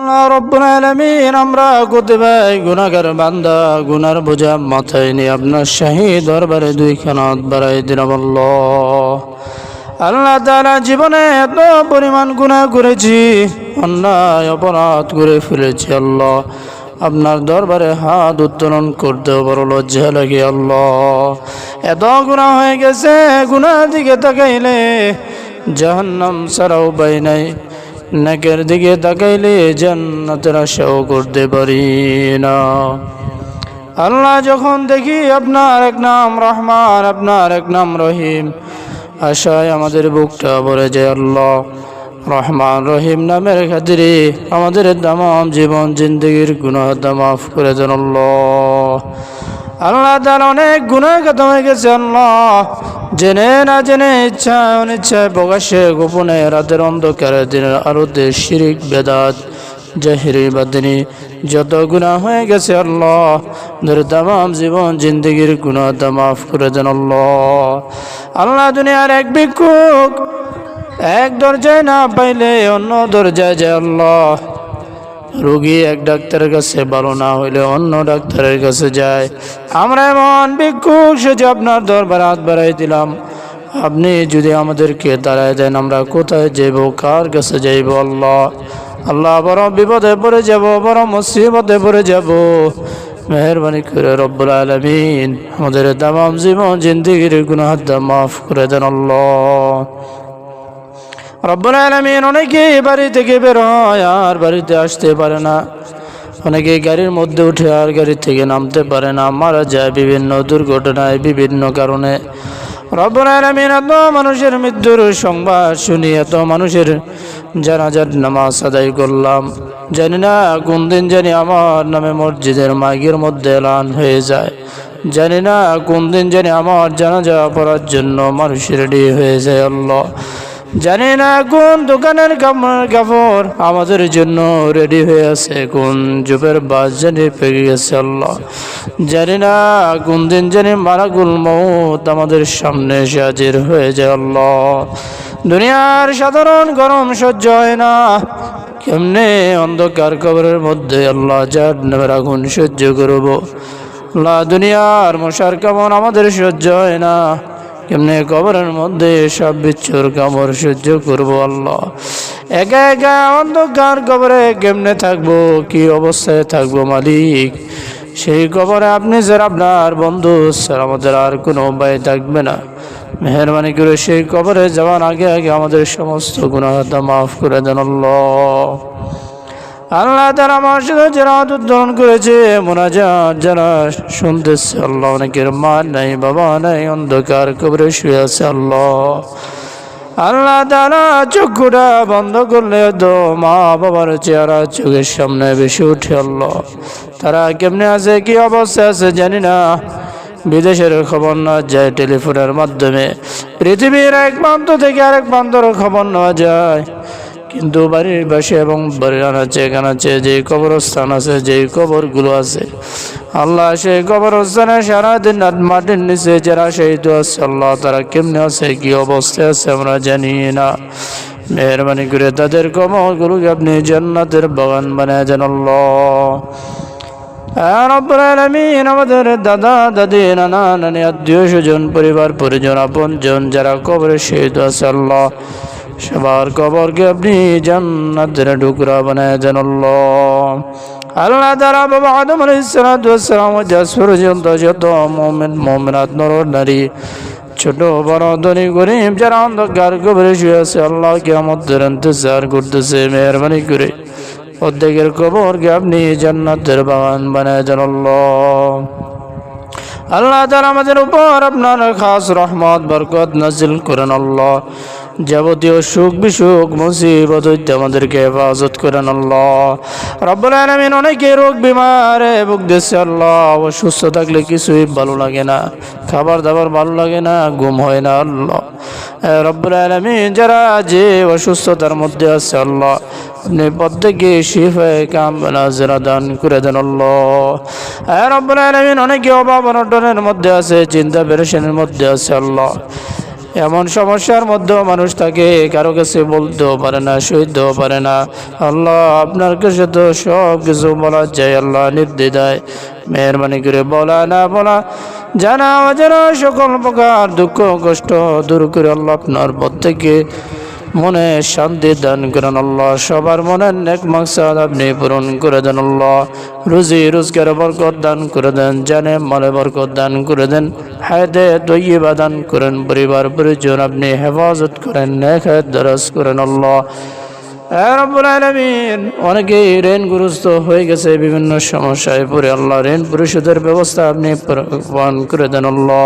আল্লাহ রব্বুল আলামিন, আমরা কতিপয় গুনাহগার বান্দা গুনার বোঝা মাথায় নিয়ে আপনার শাহী দরবারে দুইখানা হাত বাড়াই দিলাম। আল্লাহ তাআলা, জীবনে এত পরিমাণ গুনাহ করেছি, অন্যায় অপরাধ করে ফেলেছি আল্লাহ। আপনার দরবারে হাত উত্তোলন করতেও বড় লজ্জা লাগে আল্লাহ। এত গুনাহ হয়ে গেছে, গুনার দিকে তাকাইলে জাহান্নাম ছাড়া উপায় নাই, নেকের দিকে তাকাইলে জান্নাতের আশাও করতে পারি না। আল্লাহ, যখন দেখি আপনার এক নাম রহমান, আপনার এক নাম রহিম, আশায় আমাদের বুকটা ভরে যায় আল্লাহ। রহমান রহিম নামের খাতিরে আমাদের তামাম জীবন জিন্দগির গুনাহটা মাফ করে দেন আল্লাহ। আল্লাহ তাআলা, অনেক গুনাহ খতম হয়ে গেছে আল্লাহ, জেনে না জেনে, ইচ্ছায় অনিচ্ছায়, প্রকাশ্যে গোপনে, রাতের অন্ধকারে, দিনের আলোতে, শিরিক বেদাত জাহিরি বাদিনী যত গুনাহ হয়ে গেছে আল্লাহ, ধরে তামাম জীবন জিন্দগির গুনাহটা মাফ করে দেন আল্লাহ। আল্লাহ, দুনিয়ার এক ভিক্ষুক এক দরজায় না পাইলে অন্য দরজায় যায় আল্লাহ। রোগী এক ডাক্তারের কাছে ভালো না হইলে অন্য ডাক্তারের কাছে যায়। আমরা এমন ভিক্ষুক সেজে আপনার দরবারে হাত বাড়াই দিলাম। আপনি যদি আমাদেরকে দাঁড়ায় দেন, আমরা কোথায় যাইব, কার কাছে যাইব আল্লাহ? আল্লাহ, বড় বিপদে পড়ে যাব, বড় মুসিবতে পড়ে যাব। মেহরবানি করে রব্বুল আলামিন আমাদের তামাম জীবন জিন্দেগির গুনাহটা মাফ করে দেন আল্লাহ। রব্বুল আলামিন, অনেকে বাড়ি থেকে বের হয় আর বাড়িতে আসতে পারে না, অনেকে গাড়ির মধ্যে উঠে আর গাড়ি থেকে নামতে পারে না, মারা যায় বিভিন্ন দুর্ঘটনায়, বিভিন্ন কারণে। রব্বুল আলামিন, এত মানুষের মৃত্যুর সংবাদ শুনি, এত মানুষের জানাজার নামাজ আদায় করলাম, জানি না কোন দিন জানি আমার নামে মসজিদের মাইকের মধ্যে এলান হয়ে যায়, জানি না কোন দিন জানি আমার জানাজা পড়ার জন্য মানুষ রেডি হয়ে যায় আল্লাহ। জানি না কোন দোকানের কাপড় আমাদের জন্য রেডি হয়ে আছে, কোন জুপের বাস জানি পেয়ে গেছে আল্লাহ। জানি না কোন দিন জানি মালাকুল মউত আমাদের সামনে এসে হাজির হয়ে যায় আল্লাহ। দুনিয়ার সাধারণ গরম সহ্য হয় না, কেমনে অন্ধকার কবরের মধ্যে আল্লাহ জাহান্নামের আগুন সহ্য করব আল্লাহ। দুনিয়ার মশার কামড় আমাদের সহ্য হয় না, কেমনে কবরের মধ্যে সব বিচ্ছুর কামড় সহ্য করবো আল্লাহ। একা একা অন্ধকার কবরে কেমনে থাকবো, কি অবস্থায় থাকবো মালিক? সেই কবরে আপনি স্যার, আপনার বন্ধু স্যার, আমাদের আর কোনো উপায় থাকবে না। মেহরবানি করে সেই কবরে যাওয়ার আগে আগে আমাদের সমস্ত গুনাহটা মাফ করে দেন আল্লাহ। আল্লাহ তাআলা আমার সাথে যারা উদ্ধারণ করেছে, মুনাজাত যারা শুনতেছে আল্লাহ, অনেকের মা নাই, বাবা নাই, অন্ধকার কবরে শুয়ে আছে আল্লাহ। আল্লাহ তাআলা, চক্ষুটা বন্ধ করলে তো মা বাবার চেহারা চোখের সামনে বেশি উঠে আল্লাহ। তারা কেমনে আছে, কি অবস্থায় আছে জানি না, বিদেশের খবর নেওয়া যায় টেলিফোনের মাধ্যমে, পৃথিবীর এক প্রান্ত থেকে আরেক প্রান্তের খবর নেওয়া যায়, কিন্তু বাড়ির পাশে এবং বাড়ির আনাচে কানাচে যে কবরস্থান আছে, যে কবরগুলো আছে আল্লাহ, সেই কবরস্থানে সারাদিন মাটির নিচে যারা শহীদ আছে আল্লাহ, তারা কেমনে আছে, কি অবস্থায় আছে আমরা জানি না। মেহরবানি করে তাদের কবরগুলোকে আপনি জান্নাতের বাগান বানায় দেন আল্লাহ। রব্বুল আলামিন, আমাদের দাদা দাদি, নানা নানি, আত্মীয় স্বজন, পরিবার পরিজন, আপনজন যারা কবরে শহীদ আছে আল্লাহ, সবার কবরকে আপনি জান্নাতের টুকরা বানায় দেন আল্লাহ। আল্লাহ তাআলা, বাবা আদম আলাইহিস সালাতু ওয়াস সালাম পর্যন্ত যত মুমিন মুমিনাত নর নারী, ছোট বড়, ধনী গরীব যারা অন্ধকার কবরে শুয়ে আছে আল্লাহ, কিয়ামতের ইন্তজার করতেছে, মেহরবানি করে প্রত্যেকের কবরকে আপনি জান্নাতের বাগান বানায় দেন আল্লাহ। আল্লাহ তাআলা, আমাদের উপর আপনার খাস রহমত বরকত নাজিল করেন আল্লাহ। যাবতীয় সুখ বিসুখ মুসিবত হইতে আমাদেরকে হেফাজত করেন আল্লাহ। রব্বুল আলামিন, অনেকে রোগ বিমারে ভুগতেছে আল্লাহ, অসুস্থ থাকলে কিছুই ভালো লাগে না, খাবার দাবার ভালো লাগে না, ঘুম হয় না আল্লাহ। রব্বুল আলামিন, যারা যে অসুস্থতার মধ্যে আছে আল্লাহ, আপনি প্রত্যেকে শিফায়ে কামিলা যারা দান করে দেন আল্লাহ। রব্বুল আলামিন, অনেকে অভাব অনটনের মধ্যে আছে, চিন্তা পেরেশানির মধ্যে আছে আল্লাহ, এমন সমস্যার মধ্যেও মানুষ থাকে, কারো কাছে বলতেও পারে না, সইতেও পারে না। আল্লাহ আপনার কাছে তো সব কিছু বলা যায় আল্লাহ, নির্দ্বিধায় মেহরবানি করে বলা না বলা জানা অজানা সকল প্রকার দুঃখ কষ্ট দূর করে আল্লাহ আপনার পথ থেকে মনে শান্তি দান করেন আল্লাহ। সবার মনের নেক মাকসাদ আপনি পূরণ করে দেন আল্লাহ। রুজি রোজগারে বরকত দান করে দেন, জানে মালে বরকত দান করে দেন, হায়াতে তৈয়বা দান করেন, পরিবার পরিজন আপনি হেফাজত করেন, নেক হায়াত দারাজ করেন আল্লাহ। রব্বুল আলামিন, অনেকেই ঋণগ্রস্ত হয়ে গেছে, বিভিন্ন সমস্যায় পড়ে আল্লাহ ঋণ পরিশোধের ব্যবস্থা আপনি প্রদান করে দেন আল্লাহ।